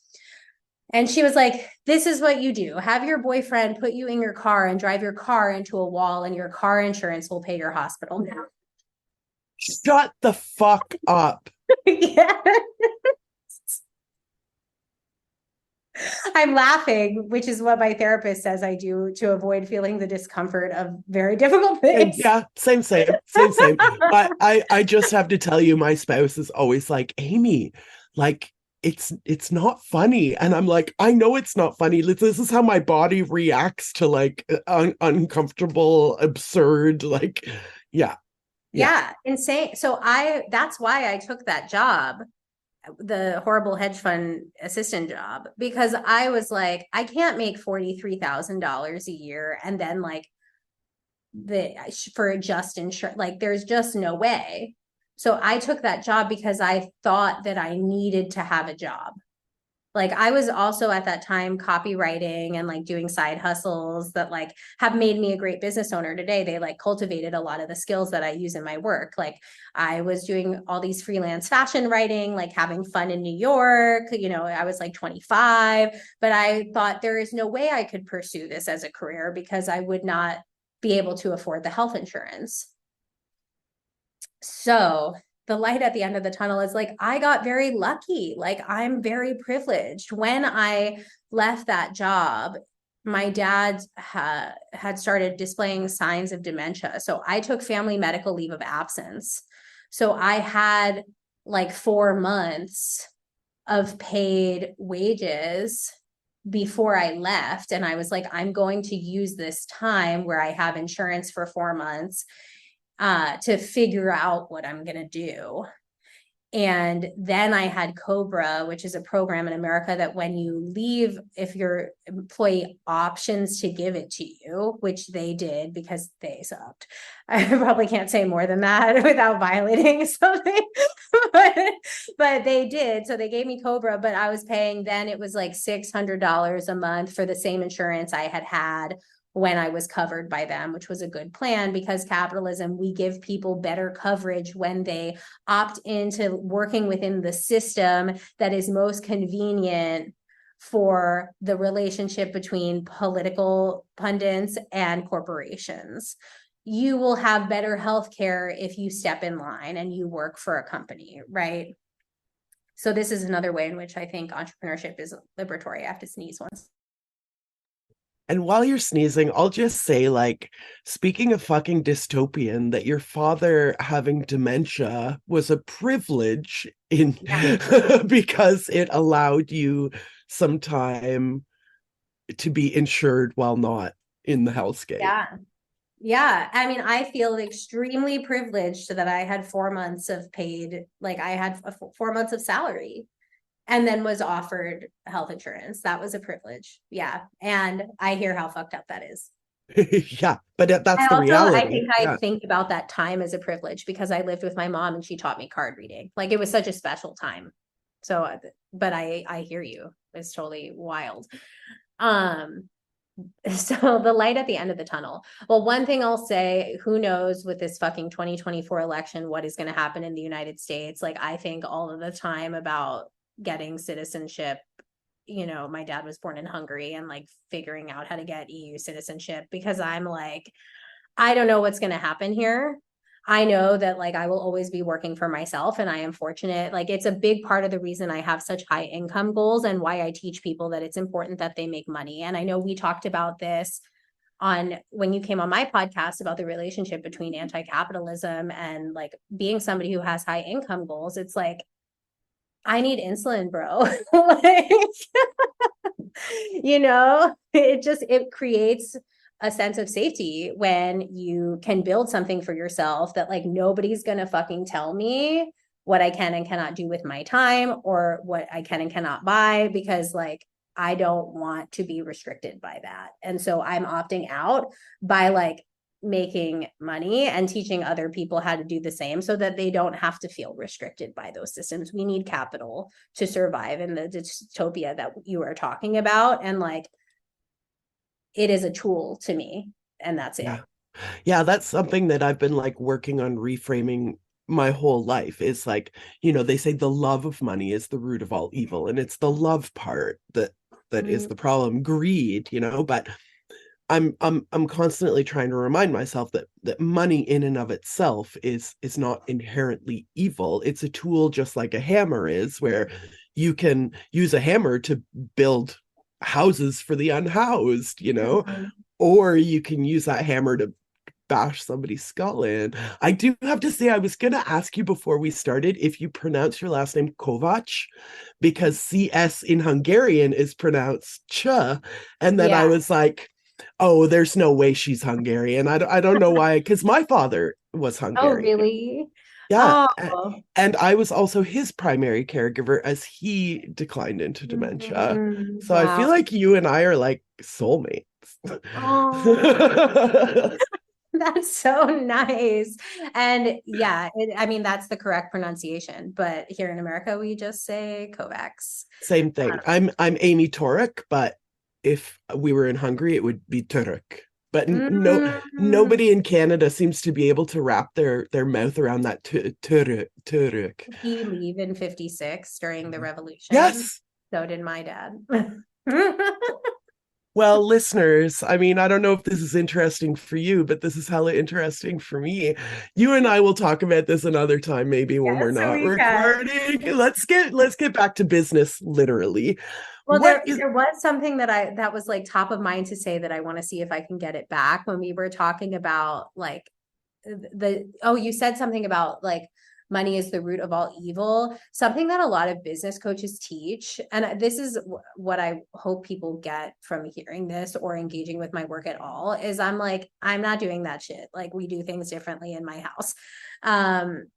And she was like, this is what you do. Have your boyfriend put you in your car and drive your car into a wall, and your car insurance will pay your hospital bill. Shut the fuck up. Yeah. I'm laughing, which is what my therapist says I do to avoid feeling the discomfort of very difficult things. Yeah, same. But I just have to tell you, my spouse is always like, Amy, like, it's not funny. And I'm like, I know it's not funny. This is how my body reacts to like uncomfortable, absurd, like, yeah, insane. So that's why I took that job, the horrible hedge fund assistant job, because I was like, I can't make $43,000 a year and then like for just insurance, like there's just no way. So I took that job because I thought that I needed to have a job. Like I was also at that time copywriting and like doing side hustles that like have made me a great business owner today. They like cultivated a lot of the skills that I use in my work. Like I was doing all these freelance fashion writing, like having fun in New York. You know, I was like 25, but I thought there is no way I could pursue this as a career because I would not be able to afford the health insurance. So the light at the end of the tunnel is like, I got very lucky. Like, I'm very privileged. When I left that job, my dad had started displaying signs of dementia. So I took family medical leave of absence. So I had like 4 months of paid wages before I left. And I was like, I'm going to use this time where I have insurance for 4 months to figure out what I'm going to do. And then I had Cobra, which is a program in America that when you leave, if your employee options to give it to you, which they did because they sucked. I probably can't say more than that without violating something, but they did. So they gave me Cobra, but I was paying then, it was like $600 a month for the same insurance I had when I was covered by them, which was a good plan because capitalism, we give people better coverage when they opt into working within the system that is most convenient for the relationship between political pundits and corporations. You will have better healthcare if you step in line and you work for a company, right? So this is another way in which I think entrepreneurship is liberatory. I have to sneeze once. And while you're sneezing, I'll just say, like, speaking of fucking dystopian, that your father having dementia was a privilege in because it allowed you some time to be insured while not in the hellscape. Yeah. Yeah. I mean, I feel extremely privileged that I had 4 months of paid, like I had 4 months of salary and then was offered health insurance. That was a privilege. Yeah. And I hear how fucked up that is. Yeah, but that's the reality. I think about that time as a privilege because I lived with my mom and she taught me card reading. Like it was such a special time. So, but I hear you. It's totally wild. So the light at the end of the tunnel. Well, one thing I'll say, who knows with this fucking 2024 election, what is going to happen in the United States? Like I think all of the time about getting citizenship. You know, my dad was born in Hungary and like figuring out how to get EU citizenship because I'm like, I don't know what's going to happen here. I know that like I will always be working for myself and I am fortunate. Like it's a big part of the reason I have such high income goals and why I teach people that it's important that they make money. And I know we talked about this on when you came on my podcast about the relationship between anti-capitalism and like being somebody who has high income goals. It's like, I need insulin, bro. Like, you know, it creates a sense of safety when you can build something for yourself that like nobody's gonna fucking tell me what I can and cannot do with my time or what I can and cannot buy because like I don't want to be restricted by that. And so I'm opting out by like making money and teaching other people how to do the same so that they don't have to feel restricted by those systems. We need capital to survive in the dystopia that you are talking about. And like, it is a tool to me and that's it. Yeah, that's something that I've been like working on reframing my whole life is like, you know, they say the love of money is the root of all evil. And it's the love part that is the problem, greed, you know, but I'm constantly trying to remind myself that money in and of itself is not inherently evil. It's a tool just like a hammer is, where you can use a hammer to build houses for the unhoused, you know, or you can use that hammer to bash somebody's skull in. I do have to say, I was going to ask you before we started if you pronounce your last name Kovacs, because CS in Hungarian is pronounced ch, and then I was like, oh, there's no way she's Hungarian. I don't know why, because my father was Hungarian. Oh, really? Yeah. Oh. And I was also his primary caregiver as he declined into dementia. So wow. I feel like you and I are like soulmates. Oh. That's so nice. And yeah, I mean, that's the correct pronunciation. But here in America, we just say Kovacs. Same thing. I'm Amy Torek, but if we were in Hungary, it would be Turek. But Mm. nobody in Canada seems to be able to wrap their mouth around that Turek. Did he leave in 56 during the revolution? Yes. So did my dad. Well, listeners, I mean, I don't know if this is interesting for you, but this is hella interesting for me. You and I will talk about this another time, maybe when we're Yes, not we can. recording. Let's get back to business, literally. Well, What is there was something that was like top of mind to say that I want to see if I can get it back when we were talking about like you said something about like money is the root of all evil, something that a lot of business coaches teach. And this is what I hope people get from hearing this or engaging with my work at all is I'm like, I'm not doing that shit. Like we do things differently in my house. And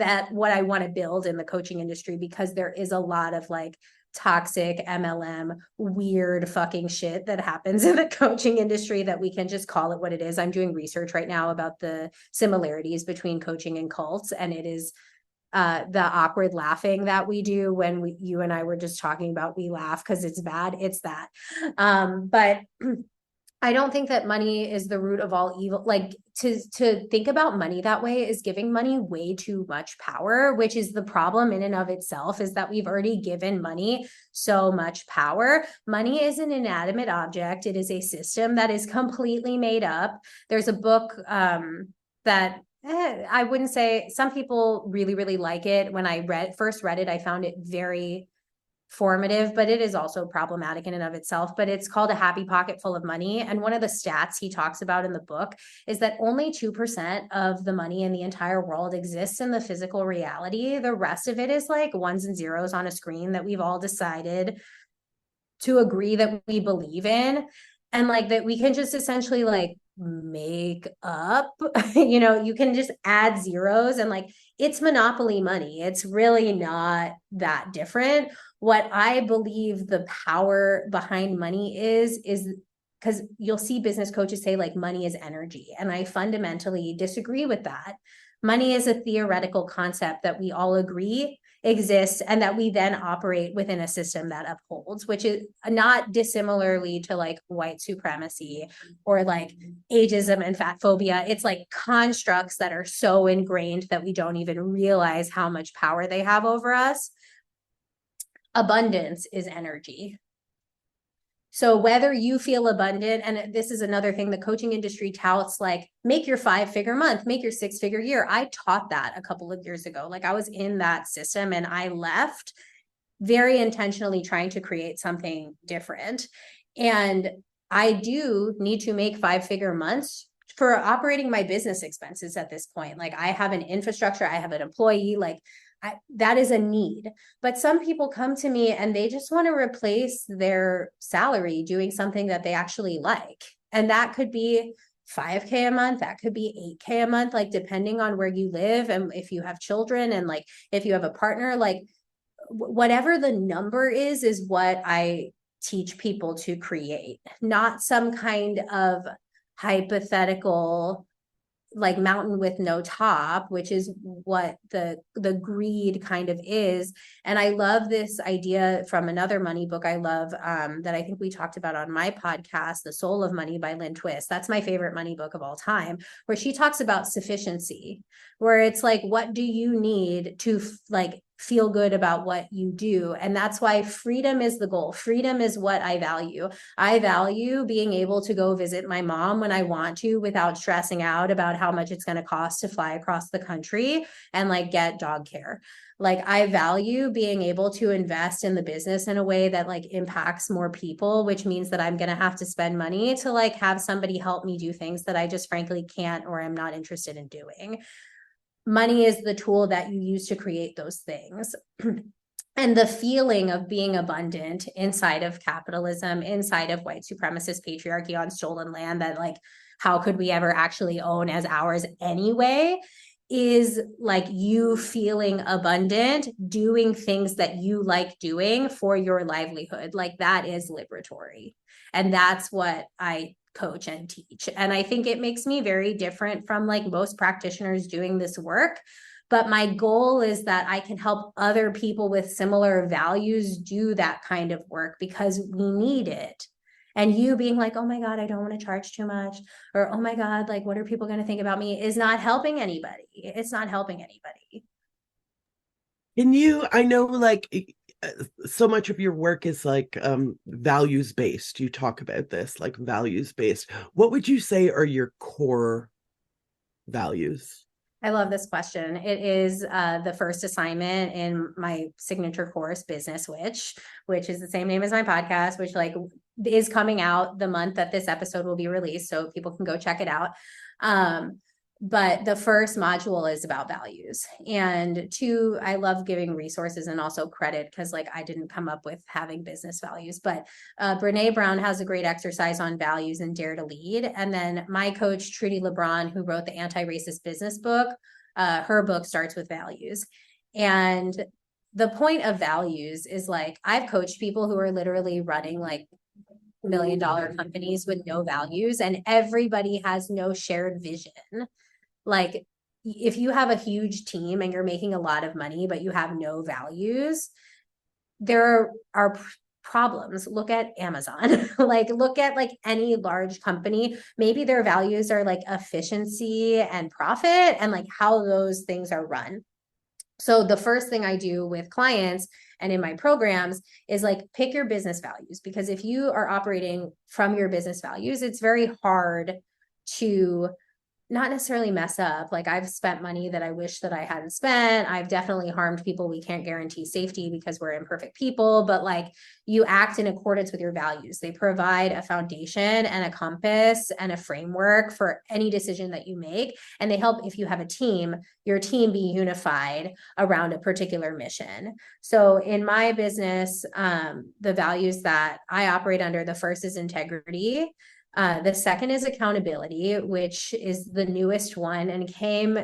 that what I want to build in the coaching industry, because there is a lot of like toxic MLM weird fucking shit that happens in the coaching industry that we can just call it what it is. I'm doing research right now about the similarities between coaching and cults, and it is the awkward laughing that we do when you and I were just talking about, we laugh because it's bad. It's that. But I don't think that money is the root of all evil. Like to think about money that way is giving money way too much power, which is the problem in and of itself, is that we've already given money so much power. Money is an inanimate object. It is a system that is completely made up. There's a book that I wouldn't say, some people really, really like it. When I first read it, I found it very formative, but it is also problematic in and of itself. But it's called A Happy Pocket Full of Money. And one of the stats he talks about in the book is that only 2% of the money in the entire world exists in the physical reality. The rest of it is like ones and zeros on a screen that we've all decided to agree that we believe in. And like that we can just essentially like make up, you can just add zeros and like it's monopoly money. It's really not that different. What I believe the power behind money is because you'll see business coaches say like money is energy. And I fundamentally disagree with that. Money is a theoretical concept that we all agree exists and that we then operate within a system that upholds, which is not dissimilarly to like white supremacy or like ageism and fat phobia. It's like constructs that are so ingrained that we don't even realize how much power they have over us. Abundance is energy. So whether you feel abundant, and this is another thing the coaching industry touts, like make your 5-figure month, make your 6-figure year. I taught that a couple of years ago. Like I was in that system and I left very intentionally trying to create something different. And I do need to make 5-figure months for operating my business expenses at this point. Like I have an infrastructure, I have an employee, like that is a need. But some people come to me and they just want to replace their salary doing something that they actually like. And that could be 5K a month, that could be 8K a month, like depending on where you live and if you have children and like if you have a partner, like whatever the number is what I teach people to create, not some kind of hypothetical like mountain with no top, which is what the greed kind of is. And I love this idea from another money book I love that I think we talked about on my podcast, The Soul of Money by Lynn Twist. That's my favorite money book of all time, where she talks about sufficiency, where it's like, what do you need to like feel good about what you do? And that's why freedom is the goal. Freedom is what I value. I value being able to go visit my mom when I want to without stressing out about how much it's going to cost to fly across the country and like get dog care. Like I value being able to invest in the business in a way that like impacts more people, which means that I'm going to have to spend money to like have somebody help me do things that I just frankly can't or am not interested in doing. Money is the tool that you use to create those things. And the feeling of being abundant inside of capitalism, inside of white supremacist patriarchy on stolen land that like, how could we ever actually own as ours anyway, is like you feeling abundant, doing things that you like doing for your livelihood. Like that is liberatory. And that's what I coach and teach. And I think it makes me very different from like most practitioners doing this work. But my goal is that I can help other people with similar values do that kind of work because we need it. And you being like, oh my God, I don't want to charge too much, or oh my God, like, what are people going to think about me, is not helping anybody. It's not helping anybody. I know like so much of your work is like values based. You talk about this like values based. What would you say are your core values? I love this question. It is the first assignment in my signature course, Business Witch, which is the same name as my podcast, which like is coming out the month that this episode will be released, so people can go check it out. But the first module is about values. And two, I love giving resources and also credit because like I didn't come up with having business values, but Brene Brown has a great exercise on values and Dare to Lead. And then my coach, Trudy LeBron, who wrote the Anti-Racist Business book, her book starts with values. And the point of values is like, I've coached people who are literally running like $1 million companies with no values, and everybody has no shared vision. Like if you have a huge team and you're making a lot of money, but you have no values, there are problems. Look at Amazon, like look at like any large company, maybe their values are like efficiency and profit and like how those things are run. So the first thing I do with clients and in my programs is like pick your business values, because if you are operating from your business values, it's very hard to not necessarily mess up. Like I've spent money that I wish that I hadn't spent. I've definitely harmed people. We can't guarantee safety because we're imperfect people, but like you act in accordance with your values. They provide a foundation and a compass and a framework for any decision that you make. And they help, if you have a team, your team be unified around a particular mission. So in my business, the values that I operate under, the first is integrity. The second is accountability, which is the newest one and came,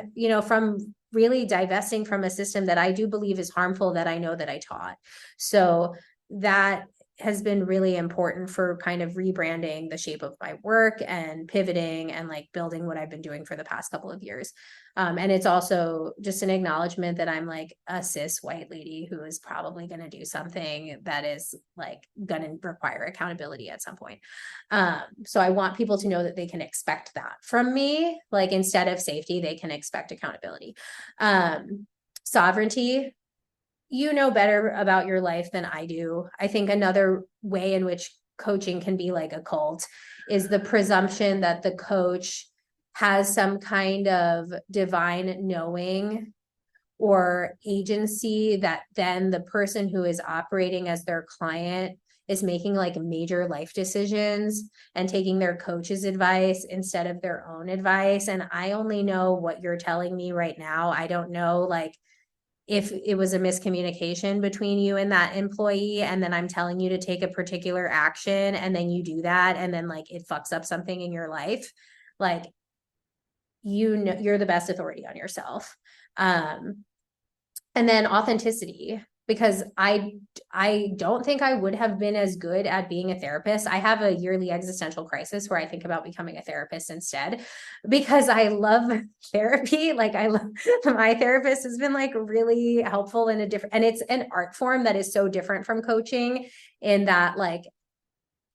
from really divesting from a system that I do believe is harmful that I know that I taught. So that has been really important for kind of rebranding the shape of my work and pivoting and like building what I've been doing for the past couple of years. And it's also just an acknowledgement that I'm like a cis white lady who is probably going to do something that is like going to require accountability at some point. So I want people to know that they can expect that from me. Like instead of safety, they can expect accountability. Sovereignty. You know better about your life than I do. I think another way in which coaching can be like a cult is the presumption that the coach has some kind of divine knowing or agency that then the person who is operating as their client is making like major life decisions and taking their coach's advice instead of their own advice. And I only know what you're telling me right now. I don't know like if it was a miscommunication between you and that employee, and then I'm telling you to take a particular action and then you do that and then like it fucks up something in your life, like you're the best authority on yourself. And then authenticity, because I don't think I would have been as good at being a therapist. I have a yearly existential crisis where I think about becoming a therapist instead, because I love therapy. Like I love my therapist has been like really helpful in a different, and it's an art form that is so different from coaching in that like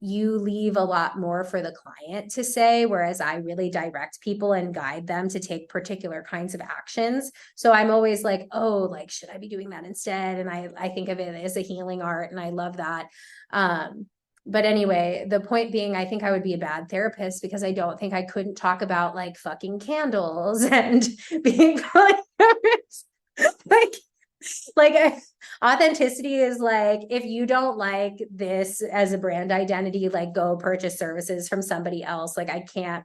you leave a lot more for the client to say, whereas I really direct people and guide them to take particular kinds of actions. So I'm always like, oh, like, should I be doing that instead? And I think of it as a healing art, and I love that. But anyway, the point being, I think I would be a bad therapist because I don't think I couldn't talk about like fucking candles and being like authenticity is like, if you don't like this as a brand identity, like go purchase services from somebody else. Like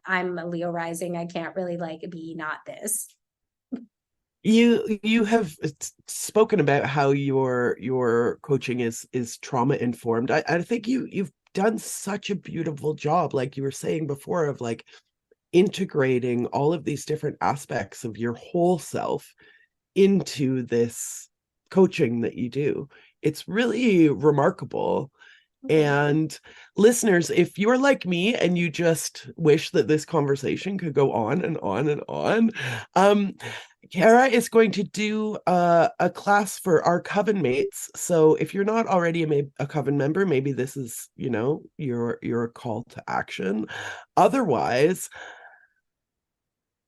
I'm a Leo rising. I can't really like be not this. You have spoken about how your coaching is trauma informed. I think you've done such a beautiful job, like you were saying before, of like integrating all of these different aspects of your whole self into this coaching that you do. It's really remarkable. And listeners, if you're like me and you just wish that this conversation could go on and on and on, Cara is going to do a class for our coven mates. So if you're not already a coven member, maybe this is, your call to action. Otherwise,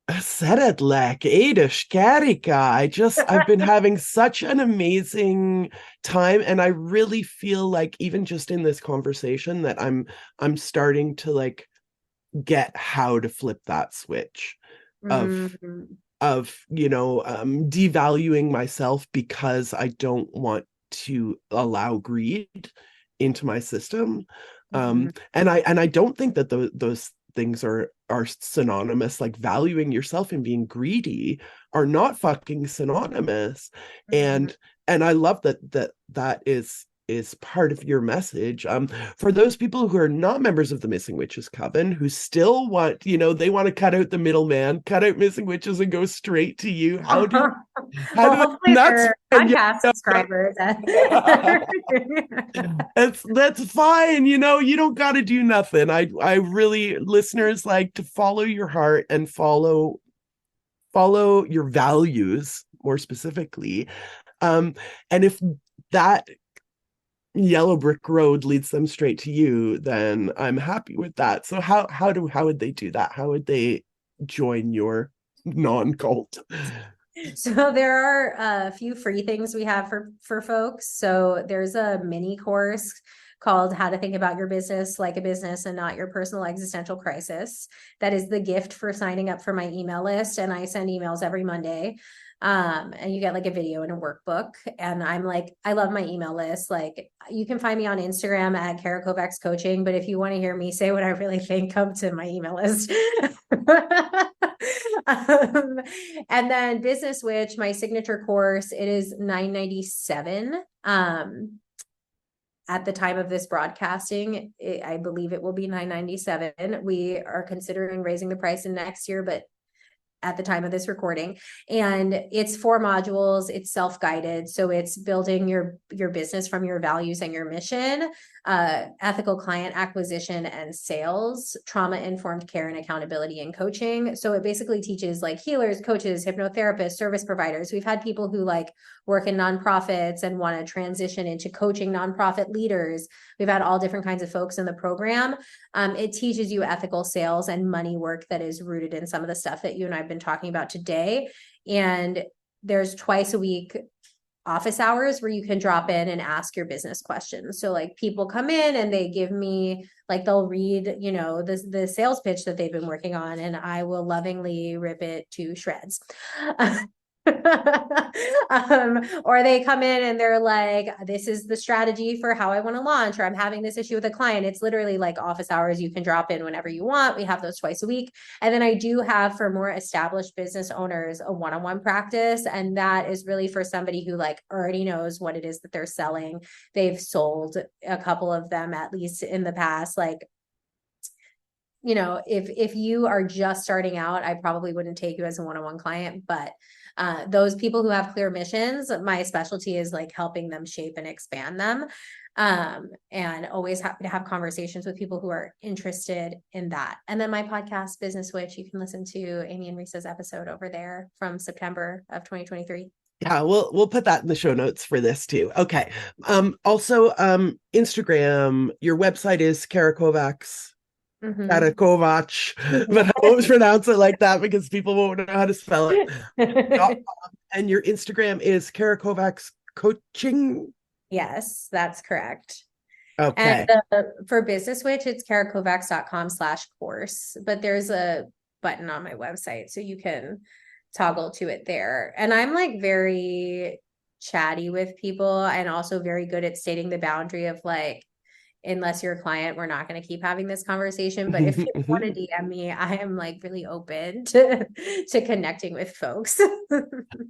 Szeretlek, édes Karika. I've been having such an amazing time, and I really feel like even just in this conversation that I'm starting to like get how to flip that switch of devaluing myself because I don't want to allow greed into my system. And I don't think that those things are synonymous. Like valuing yourself and being greedy are not fucking synonymous. And I love that is part of your message. For those people who are not members of the Missing Witches Coven, who still want, they want to cut out the middleman, cut out Missing Witches and go straight to you. How do hopefully they're podcast subscribers. That's fine. You don't got to do nothing. I really, listeners, like to follow your heart and follow your values more specifically. And if that yellow brick road leads them straight to you, then I'm happy with that. So how would they do that? How would they join your non-cult? So there are a few free things we have for folks. So there's a mini course called How to Think About Your Business Like a Business and Not Your Personal Existential Crisis. That is the gift for signing up for my email list. And I send emails every Monday. And you get like a video and a workbook. And I'm like, I love my email list. Like you can find me on Instagram at Cara Kovacs Coaching. But if you want to hear me say what I really think, come to my email list. And then Business Witch, my signature course, it is $997. At the time of this broadcasting, I believe it will be $997. We are considering raising the price in next year, but at the time of this recording, and it's 4 modules. It's self-guided. So it's building your business from your values and your mission, ethical client acquisition and sales, trauma-informed care and accountability and coaching. So it basically teaches like healers, coaches, hypnotherapists, service providers. We've had people who like work in nonprofits and want to transition into coaching nonprofit leaders. We've had all different kinds of folks in the program. It teaches you ethical sales and money work that is rooted in some of the stuff that you and I've been talking about today. And there's twice a week office hours where you can drop in and ask your business questions. So like people come in and they give me, like they'll read, the sales pitch that they've been working on, and I will lovingly rip it to shreds. Or they come in and they're like, this is the strategy for how I want to launch, or I'm having this issue with a client. It's literally like office hours. You can drop in whenever you want. We have those twice a week. And then I do have, for more established business owners, a one-on-one practice. And that is really for somebody who like already knows what it is that they're selling. They've sold a couple of them, at least in the past. Like, if you are just starting out, I probably wouldn't take you as a one-on-one client, but those people who have clear missions, my specialty is like helping them shape and expand them. And always happy to have conversations with people who are interested in that. And then my podcast, Business Witch, you can listen to Amy and Risa's episode over there from September of 2023. Yeah, we'll put that in the show notes for this too. Okay. Also, Instagram, your website is Cara Kovacs. Cara Kovacs, but I won't pronounce it like that because people won't know how to spell it. And your Instagram is Cara Kovacs Coaching. Yes, that's correct. Okay. And for Business Witch, it's carakovacs.com/course, but there's a button on my website so you can toggle to it there. And I'm like very chatty with people and also very good at stating the boundary of like, unless you're a client, we're not going to keep having this conversation. But if you want to DM me, I am like really open to connecting with folks.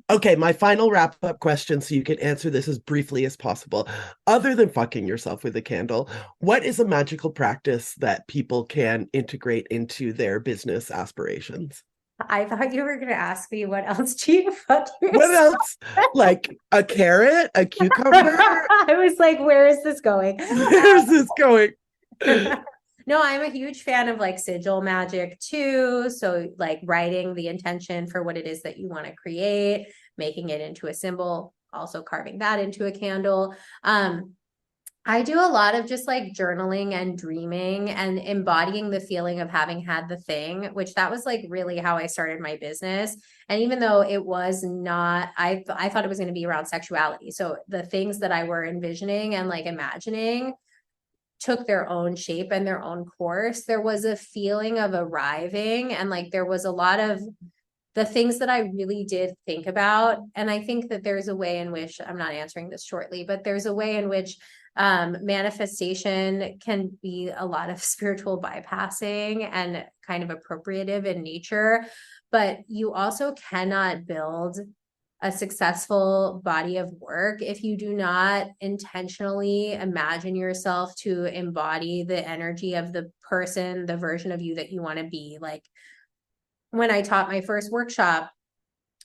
Okay, my final wrap-up question, so you can answer this as briefly as possible. Other than fucking yourself with a candle, what is a magical practice that people can integrate into their business aspirations? I thought you were going to ask me what else do you fuck What yourself? else? Like a carrot, a cucumber? I was like, where is this going? Where's this going? No, I'm a huge fan of like sigil magic too. So like writing the intention for what it is that you want to create, making it into a symbol, also carving that into a candle. I do a lot of just like journaling and dreaming and embodying the feeling of having had the thing, which that was like really how I started my business. And even though it was not, I thought it was going to be around sexuality. So the things that I were envisioning and like imagining took their own shape and their own course. There was a feeling of arriving, and like there was a lot of the things that I really did think about. And I think that there's a way in which, I'm not answering this shortly, but there's a way in which manifestation can be a lot of spiritual bypassing and kind of appropriative in nature. But you also cannot build a successful body of work if you do not intentionally imagine yourself to embody the energy of the person, the version of you that you want to be. Like when I taught my first workshop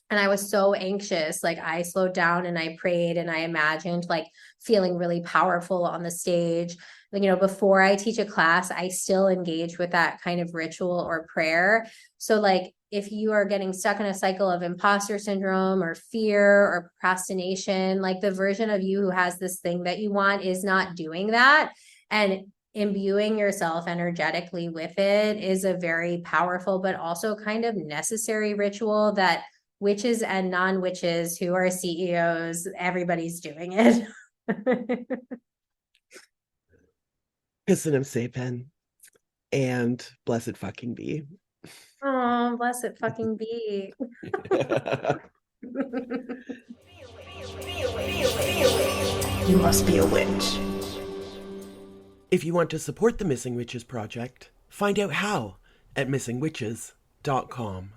and I was so anxious, like I slowed down and I prayed and I imagined like feeling really powerful on the stage. Like, you know, before I teach a class, I still engage with that kind of ritual or prayer. So like if you are getting stuck in a cycle of imposter syndrome or fear or procrastination, like the version of you who has this thing that you want is not doing that. And imbuing yourself energetically with it is a very powerful, but also kind of necessary ritual that witches and non-witches who are CEOs, everybody's doing it. Pissenum Sapien and blessed fucking be. Oh, blessed fucking be. You must be a witch. If you want to support the Missing Witches Project, find out how at missingwitches.com.